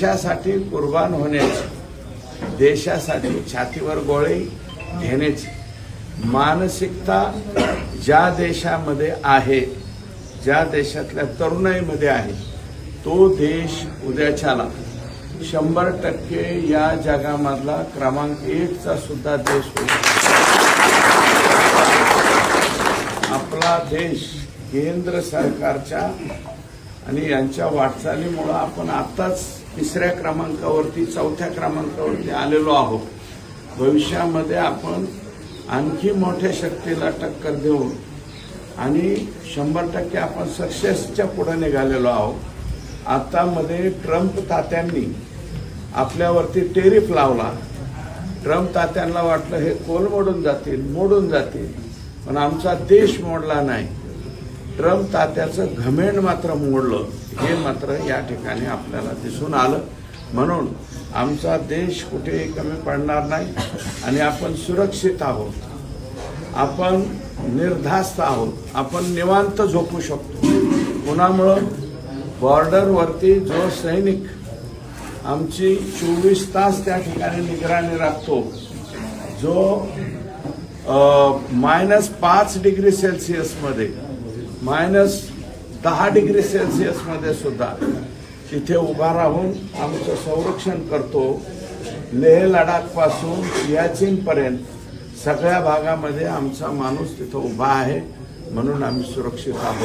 देशासाठी कुर्बान होण्याची, देशासाठी छातीवर गोळे घेण्याची मानसिकता ज्या देशामध्ये आहे, ज्या देशातल्या तरुणाईमध्ये आहे, तो देश उद्याच्याला 100% या जगामधला क्रमांक 1चा सुद्धा देश होईल. आपला देश केंद्र सरकारच्या आणि यांच्या वाटचालीमुळे आपण आताच 3ऱ्या क्रमांकावरती 4थ्या क्रमांकावरती आलेलो आहोत. भविष्यामध्ये आपण आणखी मोठ्या शक्तीला टक्कर देऊन आणि 100% आपण सक्सेसच्या पुढे निघालेलो आहोत. आता मध्ये ट्रम्प तात्यांनी आपल्यावरती टेरिफ लावला. ट्रम्प तात्यांना वाटलं हे कोलमडून जातील, पण आमचा देश मोडला नाही. ट्रम्प तात्याचं घमेंड मात्र मोडलं, हे मात्र या ठिकाणी आपल्याला दिसून आलं. म्हणून आमचा देश कुठेही कमी पडणार नाही आणि आपण सुरक्षित आहोत, आपण निर्धास्त आहोत, आपण निवांत झोपू शकतो. कुणामुळं? बॉर्डरवरती जो सैनिक आमची 24 तास त्या ठिकाणी निगराणी राखतो, जो -5 डिग्री सेल्सिअसमध्ये, -10 डिग्री सेल्सिअसमध्ये सुद्धा तिथे उभा राहून आमचं संरक्षण करतो. लेह लडाखपासून सियाचीनपर्यंत सगळ्या भागामध्ये आमचा माणूस तिथं उभा आहे. म्हणून आम्ही सुरक्षित आहोत.